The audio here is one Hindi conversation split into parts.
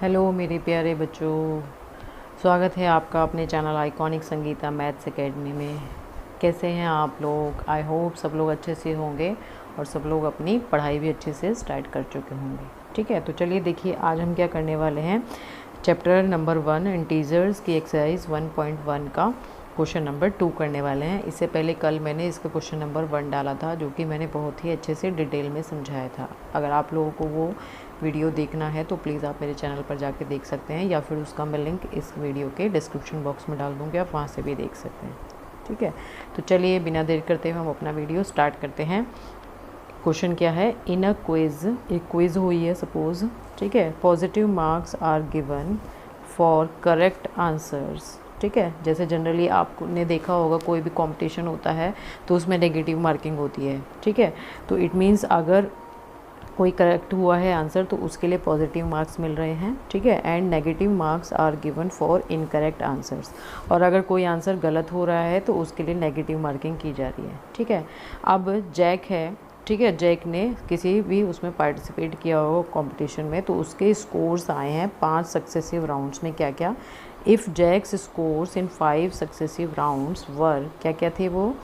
हेलो मेरे प्यारे बच्चों, स्वागत है आपका अपने channel iconic Sangeeta maths academy में। कैसे हैं आप लोग? आई होप सब लोग अच्छे से होंगे और सब लोग अपनी पढ़ाई भी अच्छे से स्टार्ट कर चुके होंगे। ठीक है, तो चलिए देखिए आज हम क्या करने वाले हैं। चैप्टर नंबर 1 इंटीजर्स की एक्सरसाइज 1.1 का क्वेश्चन नंबर 2 करने वाले हैं। इससे पहले कल मैंने इसका क्वेश्चन नंबर 1 डाला था, जो कि मैंने बहुत ही अच्छे से डिटेल में समझाया था। अगर आप लोगों को वो वीडियो देखना है तो प्लीज़ आप मेरे चैनल पर जाके देख सकते हैं, या फिर उसका मैं लिंक इस वीडियो के डिस्क्रिप्शन बॉक्स में डाल दूँगी, आप वहाँ से भी देख सकते हैं। ठीक है, तो चलिए बिना देर करते हुए हम अपना वीडियो स्टार्ट करते हैं। क्वेश्चन क्या है? इन अ क्विज़, एक क्विज़ हुई है सपोज़, ठीक है। Positive marks are given for correct answers. ठीक है, जैसे जनरली आपने देखा होगा कोई भी कंपटीशन होता है तो उसमें नेगेटिव मार्किंग होती है। ठीक है, तो इट मीन्स अगर कोई करेक्ट हुआ है आंसर तो उसके लिए पॉजिटिव मार्क्स मिल रहे हैं। ठीक है, and negative marks are given for incorrect answers. और अगर कोई आंसर गलत हो रहा है तो उसके लिए नेगेटिव मार्किंग की जा रही है। ठीक है, अब जैक है, ठीक है, जैक ने किसी भी उसमें पार्टिसिपेट किया हो कंपटीशन में, तो उसके स्कोर्स आए हैं 5 सक्सेसिव राउंड्स में। क्या क्या? If Jack's scores in 5 successive rounds were, क्या क्या थे वो?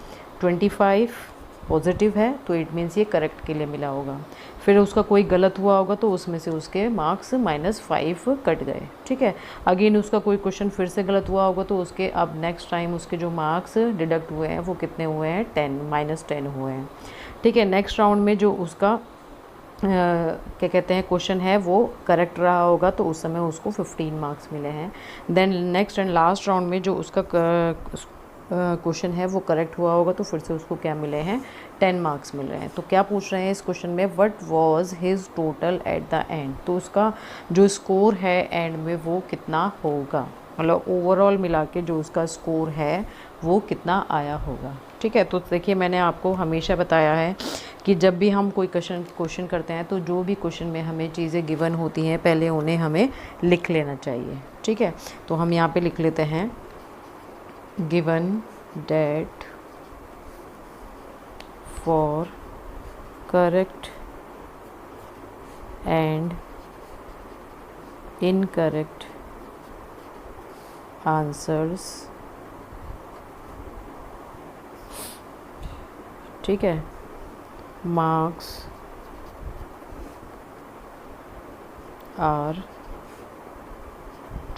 25 पॉजिटिव है तो इट मीन्स ये करेक्ट के लिए मिला होगा। फिर उसका कोई गलत हुआ होगा तो उसमें से उसके मार्क्स -5 कट गए। ठीक है, अगेन उसका कोई क्वेश्चन फिर से गलत हुआ होगा तो उसके अब नेक्स्ट टाइम उसके जो मार्क्स डिडक्ट हुए हैं वो कितने हुए हैं? 10 -10 हुए हैं। ठीक है, नेक्स्ट राउंड में जो उसका क्या कहते हैं क्वेश्चन है वो करेक्ट रहा होगा तो उस समय उसको 15 मार्क्स मिले हैं। Then next and last round में जो उसका क्वेश्चन है वो करेक्ट हुआ होगा तो फिर से उसको क्या मिले हैं? 10 मार्क्स मिल रहे हैं। तो क्या पूछ रहे हैं इस क्वेश्चन में? What was his total eight the and, तो उसका जो स्कोर है एंड में वो कितना होगा, मतलब ओवरऑल मिला के जो उसका स्कोर है वो कितना आया होगा। ठीक है, तो देखिए मैंने आपको हमेशा बताया है कि जब भी हम कोई क्वेश्चन करते हैं तो जो भी क्वेश्चन में हमें चीज़ें गिवन होती हैं पहले उन्हें हमें लिख लेना चाहिए। ठीक है, तो हम यहाँ पे लिख लेते हैं given that for correct and incorrect answers, ठीक है, marks are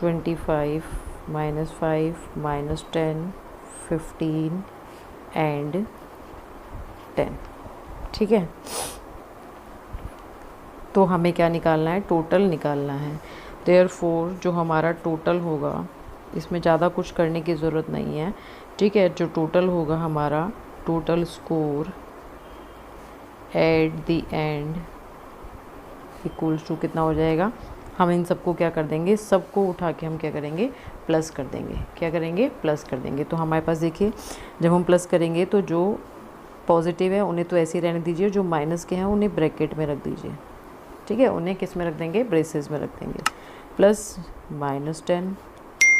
25 -5 -10 15 एंड 10। ठीक है, तो हमें क्या निकालना है? टोटल निकालना है। देयरफॉर जो हमारा टोटल होगा, इसमें ज़्यादा कुछ करने की ज़रूरत नहीं है। ठीक है, जो टोटल होगा हमारा total score at the end equals to कितना हो जाएगा? हम इन सबको क्या कर देंगे? सबको उठा के हम क्या करेंगे? प्लस कर देंगे। क्या करेंगे? प्लस कर देंगे। तो हमारे पास देखिए जब हम प्लस करेंगे तो जो पॉजिटिव है उन्हें तो ऐसे ही रहने दीजिए, जो माइनस के हैं उन्हें ब्रैकेट में रख दीजिए। ठीक है, उन्हें किस में रख देंगे? ब्रेसेस में रख देंगे। प्लस -10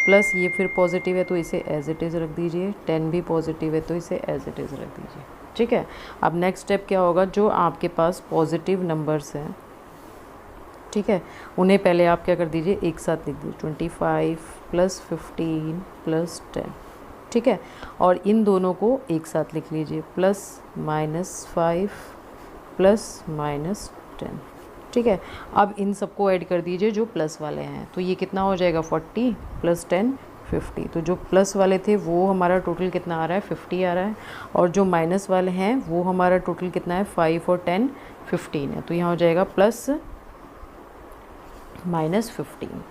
प्लस ये फिर पॉजिटिव है तो इसे एज इट इज़ रख दीजिए। 10 भी पॉजिटिव है तो इसे एज इट इज़ रख दीजिए। ठीक है, अब नेक्स्ट स्टेप क्या होगा? जो आपके पास पॉजिटिव नंबर्स हैं, ठीक है, उन्हें पहले आप क्या कर दीजिए? एक साथ लिख दीजिए 25 + 15 + 10। ठीक है, और इन दोनों को एक साथ लिख लीजिए +-5 +-10। ठीक है, अब इन सबको ऐड कर दीजिए जो प्लस वाले हैं, तो ये कितना हो जाएगा? 40 + 10 50। तो जो प्लस वाले थे वो हमारा टोटल कितना आ रहा है? 50 आ रहा है, और जो माइनस वाले हैं वो हमारा टोटल कितना है? 5 और 10 15 है। तो यहाँ हो जाएगा +-15।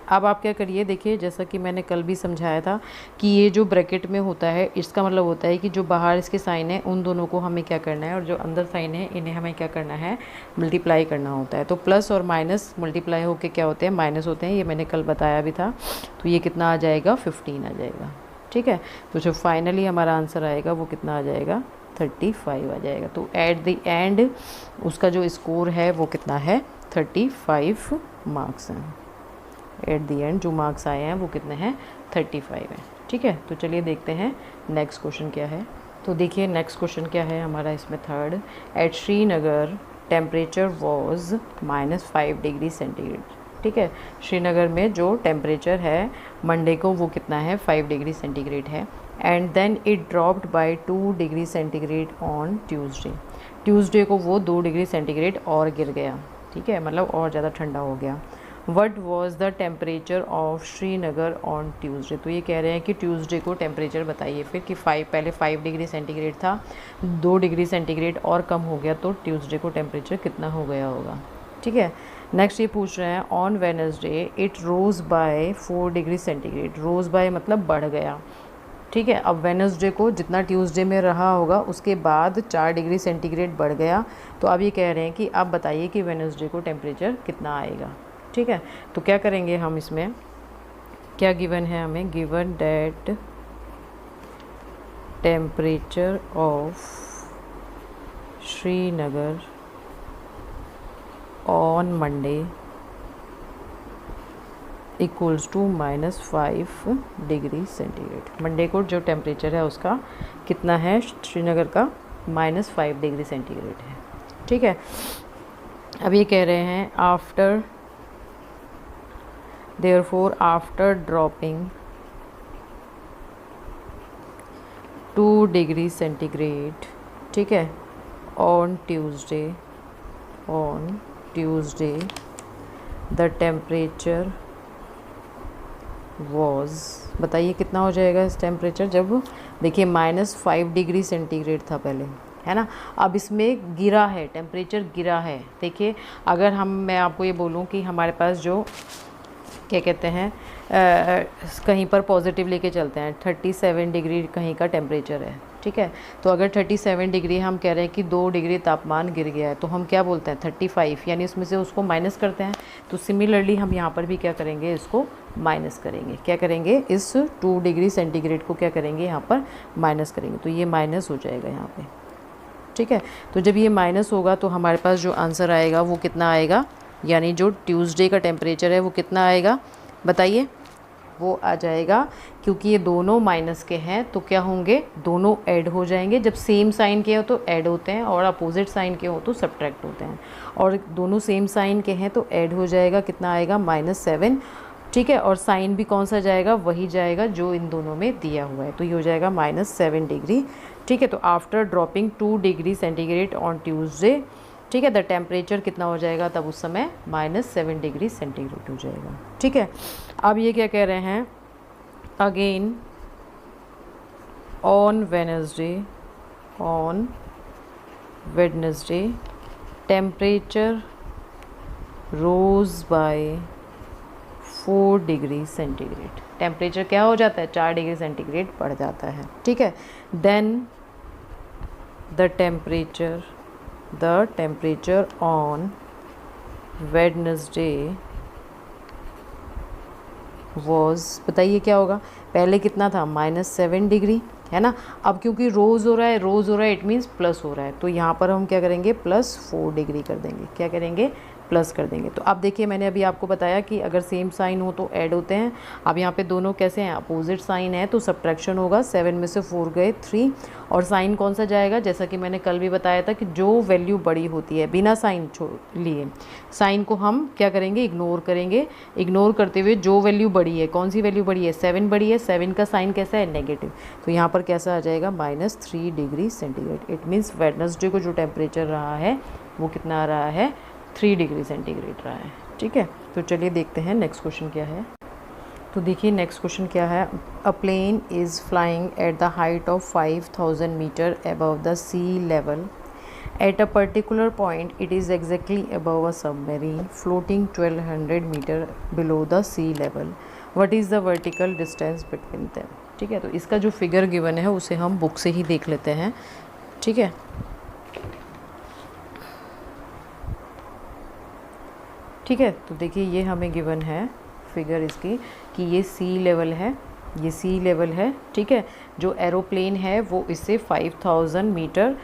अब आप क्या करिए, देखिए जैसा कि मैंने कल भी समझाया था कि ये जो ब्रैकेट में होता है इसका मतलब होता है कि जो बाहर इसके साइन है उन दोनों को हमें क्या करना है, और जो अंदर साइन है इन्हें हमें क्या करना है? मल्टीप्लाई करना होता है। तो प्लस और माइनस मल्टीप्लाई होके क्या होते हैं? माइनस होते हैं। ये मैंने कल बताया भी था। तो ये कितना आ जाएगा? 15 आ जाएगा। ठीक है, तो जो फाइनली हमारा आंसर आएगा वो कितना आ जाएगा? 35 आ जाएगा। तो एट द एंड उसका जो स्कोर है वो कितना है? 35 मार्क्स हैं। एट द एंड जो मार्क्स आए हैं वो कितने हैं? 35 हैं। ठीक है, तो चलिए देखते हैं नेक्स्ट क्वेश्चन क्या है। तो देखिए नेक्स्ट क्वेश्चन क्या है हमारा इसमें third. At Srinagar temperature was -5 degree centigrade. ठीक है। श्रीनगर में जो टेम्परेचर है मंडे को वो कितना है 5 डिग्री सेंटीग्रेड है। And then it dropped by 2 degree centigrade on Tuesday को वो 2 डिग्री सेंटीग्रेड और गिर गया, ठीक है, मतलब और ज़्यादा ठंडा हो गया। What was the temperature of Srinagar on Tuesday, तो ये कह रहे हैं कि ट्यूसडे को टेम्परेचर बताइए फिर कि पहले 5 डिग्री सेंटीग्रेड था, 2 डिग्री सेंटीग्रेड और कम हो गया, तो ट्यूसडे को टेम्परेचर कितना हो गया होगा, ठीक है। नेक्स्ट ये पूछ रहे हैं on Wednesday it rose by 4 degree centigrade, rose by मतलब बढ़ गया, ठीक है। अब वेडनेसडे को जितना ट्यूसडे में रहा होगा उसके बाद 4 डिग्री सेंटीग्रेड बढ़ गया, तो अब ये कह रहे हैं कि आप बताइए कि वेडनेसडे को टेम्परेचर कितना आएगा, ठीक है। तो क्या करेंगे हम, इसमें क्या गिवन है हमें, given that temperature of Srinagar on Monday equals to -5 degree centigrade. Monday को जो टेम्परेचर है उसका कितना है श्रीनगर का, -5 डिग्री सेंटीग्रेड है, ठीक है। अब ये कह रहे हैं after therefore after dropping 2 degree centigrade, ठीक है, on Tuesday the temperature was, बताइए कितना हो जाएगा इस टेम्परेचर, जब देखिए -5 डिग्री सेंटीग्रेड था पहले, है ना, अब इसमें गिरा है, टेम्परेचर गिरा है। देखिए अगर मैं आपको ये बोलूँ कि हमारे पास जो क्या कहते हैं कहीं पर पॉजिटिव लेके चलते हैं, 37 डिग्री कहीं का टेम्परेचर है, ठीक है, तो अगर 37 डिग्री हम कह रहे हैं कि 2 डिग्री तापमान गिर गया है, तो हम क्या बोलते हैं 35, यानी उसमें से उसको माइनस करते हैं। तो सिमिलरली हम यहाँ पर भी क्या करेंगे, इसको माइनस करेंगे, क्या करेंगे, इस 2 डिग्री सेंटीग्रेड को क्या करेंगे यहाँ पर माइनस करेंगे, तो ये माइनस हो जाएगा यहाँ पे, ठीक है। तो जब ये माइनस होगा तो हमारे पास जो आंसर आएगा वो कितना आएगा, यानी जो ट्यूसडे का टेम्परेचर है वो कितना आएगा बताइए, वो आ जाएगा, क्योंकि ये दोनों माइनस के हैं तो क्या होंगे, दोनों ऐड हो जाएंगे। जब सेम साइन के हो तो ऐड होते हैं और अपोजिट साइन के हो तो सब्ट्रैक्ट होते हैं, और दोनों सेम साइन के हैं तो ऐड हो जाएगा, कितना आएगा -7, ठीक है, और साइन भी कौन सा जाएगा, वही जाएगा जो इन दोनों में दिया हुआ है, तो ये हो जाएगा -7 डिग्री, ठीक है। तो after dropping 2 degree centigrade on Tuesday, ठीक है, द टेम्परेचर कितना हो जाएगा तब उस समय -7 डिग्री सेंटीग्रेड हो जाएगा, ठीक है। अब ये क्या कह रहे हैं, again on Wednesday temperature rose by 4 degree centigrade, temperature क्या हो जाता है 4 डिग्री सेंटीग्रेड बढ़ जाता है, ठीक है। Then the temperature on Wednesday was, बताइए क्या होगा, पहले कितना था -7 डिग्री, है ना, अब क्योंकि रोज़ हो रहा है इट मीन्स प्लस हो रहा है, तो यहाँ पर हम क्या करेंगे +4 डिग्री कर देंगे, क्या करेंगे प्लस कर देंगे। तो अब देखिए मैंने अभी आपको बताया कि अगर सेम साइन हो तो ऐड होते हैं, अब यहाँ पे दोनों कैसे हैं, अपोजिट साइन है तो सब्ट्रैक्शन होगा, 7 में से 4 गए 3, और साइन कौन सा जाएगा, जैसा कि मैंने कल भी बताया था कि जो वैल्यू बड़ी होती है बिना साइन लिए, साइन को हम क्या करेंगे, इग्नोर करेंगे, इग्नोर करते हुए जो वैल्यू बड़ी है, कौन सी वैल्यू बड़ी है, 7 बड़ी है, 7 का साइन कैसा है नेगेटिव, तो यहाँ पर कैसा आ जाएगा -3 degree centigrade. It means Wednesday को जो टेम्परेचर रहा है वो कितना आ रहा है 3 डिग्री सेंटीग्रेड रहा है, ठीक है। तो चलिए देखते हैं नेक्स्ट क्वेश्चन क्या है। तो देखिए नेक्स्ट क्वेश्चन क्या है, a plane is flying at the height of 5000 metre above the sea level, at a particular point it is exactly above a submarine floating 1200 metre below the sea level, what is the vertical distance between them, ठीक है। तो इसका जो फिगर गिवन है उसे हम बुक से ही देख लेते हैं, ठीक है। ठीक है, तो देखिए ये हमें गिवन है फिगर इसकी कि ये सी लेवल है, ये सी लेवल है, ठीक है। जो एरोप्लेन है वो इससे 5000 मीटर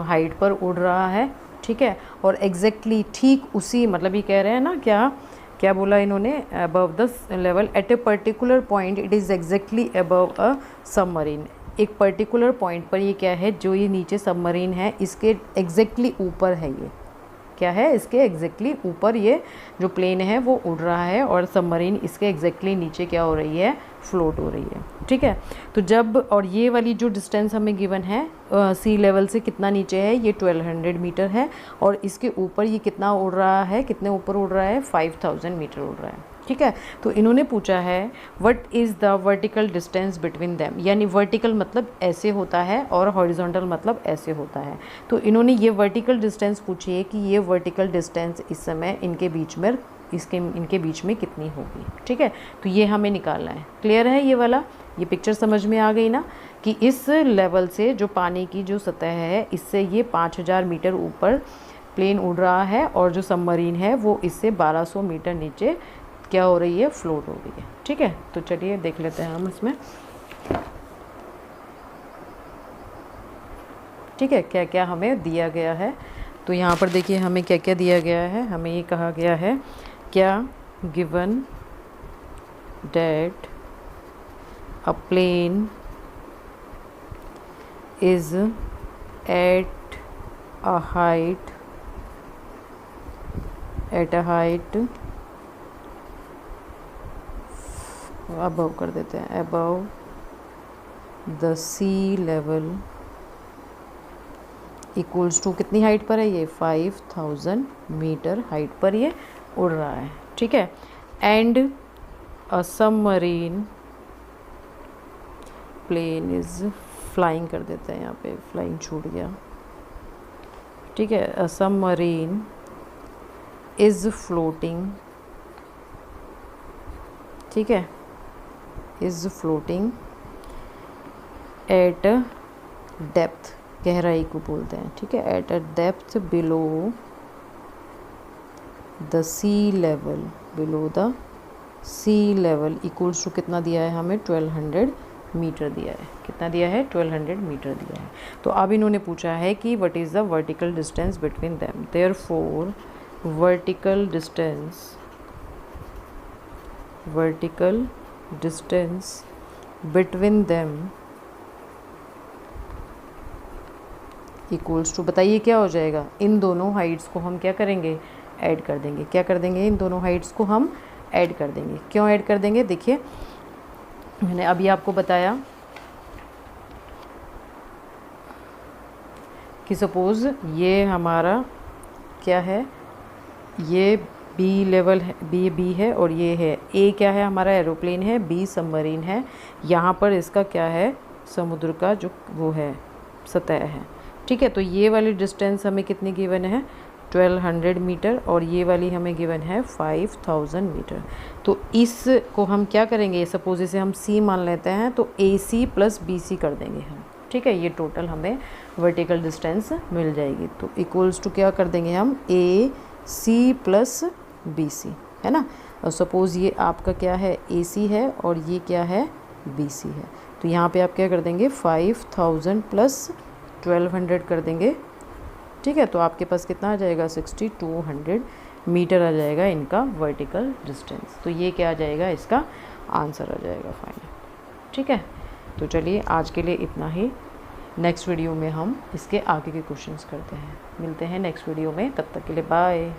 हाइट पर उड़ रहा है, ठीक है, और एग्जैक्टली ठीक उसी, मतलब ये कह रहे हैं ना, क्या बोला इन्होंने, above the level at a particular point it is exactly above a submarine, एक पर्टिकुलर पॉइंट पर ये क्या है, जो ये नीचे सबमरीन है इसके एग्जैक्टली ऊपर है, ये क्या है, इसके एग्जैक्टली ऊपर ये जो प्लेन है वो उड़ रहा है और सबमरीन इसके एग्जैक्टली नीचे क्या हो रही है, फ्लोट हो रही है। ठीक है, तो जब, और ये वाली जो डिस्टेंस हमें गिवन है सी लेवल से कितना नीचे है, ये 1200 मीटर है, और इसके ऊपर ये कितना उड़ रहा है, कितने ऊपर उड़ रहा है, 5000 मीटर उड़ रहा है। ठीक है, तो इन्होंने पूछा है what is the vertical distance between them, यानी वर्टिकल मतलब ऐसे होता है और हॉरिजॉन्टल मतलब ऐसे होता है। तो इन्होंने ये वर्टिकल डिस्टेंस पूछी है कि ये वर्टिकल डिस्टेंस इस समय इनके बीच में कितनी होगी। ठीक है, तो ये हमें निकालना है। क्लियर है ये वाला, ये पिक्चर समझ में आ गई ना, कि इस लेवल से जो पानी की जो सतह है इससे ये 5000 मीटर ऊपर प्लेन उड़ रहा है, और जो सबमरीन है वो इससे 1200 मीटर नीचे क्या हो रही है, फ्लोट हो रही है। ठीक है, तो चलिए देख लेते हैं हम इसमें। ठीक है, क्या क्या हमें दिया गया है। तो यहाँ पर देखिए हमें क्या क्या दिया गया है। हमें ये कहा गया है क्या, given that a plane is at a height above कर देते हैं, above the sea level equals to, कितनी हाइट पर है ये, 5000 मीटर हाइट पर ये उड़ रहा है। ठीक है, and a submarine plane is flying कर देते हैं, यहाँ पे फ्लाइंग छूट गया। ठीक है, अ सबमरीन इज फ्लोटिंग, ठीक है, इज फ्लोटिंग एट डेप्थ, गहराई को बोलते हैं। ठीक है, at a depth below the sea level, below the sea level equals to, कितना दिया है हमें, 1200 मीटर दिया है। कितना दिया है, 1200 मीटर दिया है। तो अब इन्होंने पूछा है कि what is the vertical distance between them, therefore vertical distance between them equals to, बताइए क्या हो जाएगा, इन दोनों हाइट्स को हम क्या करेंगे, ऐड कर देंगे। क्या कर देंगे, इन दोनों हाइट्स को हम ऐड कर देंगे। क्यों ऐड कर देंगे, देखिए मैंने अभी आपको बताया कि सपोज़ ये हमारा क्या है, ये बी लेवल है, बी है, और ये है ए, क्या है हमारा एरोप्लेन है, बी सबमरीन है। यहाँ पर इसका क्या है, समुद्र का जो वो है सतह है। ठीक है, तो ये वाली डिस्टेंस हमें कितनी गिवन है, 1200 मीटर, और ये वाली हमें गिवन है 5000 मीटर। तो इसको हम क्या करेंगे, सपोज इसे हम सी मान लेते हैं, तो ए सी प्लस बी सी कर देंगे हम। ठीक है, ये टोटल हमें वर्टिकल डिस्टेंस मिल जाएगी। तो इक्वल्स टू क्या कर देंगे हम, ए सी प्लस बी सी, है ना। और सपोज़ ये आपका क्या है, ए सी है, और ये क्या है, बी सी है। तो यहाँ पे आप क्या कर देंगे, 5000 प्लस 1200 कर देंगे। ठीक है, तो आपके पास कितना आ जाएगा, 6200 मीटर आ जाएगा इनका वर्टिकल डिस्टेंस। तो ये क्या आ जाएगा, इसका आंसर आ जाएगा फाइनल। ठीक है, तो चलिए आज के लिए इतना ही। नेक्स्ट वीडियो में हम इसके आगे के क्वेश्चंस करते हैं। मिलते हैं नेक्स्ट वीडियो में, तब तक के लिए बाय।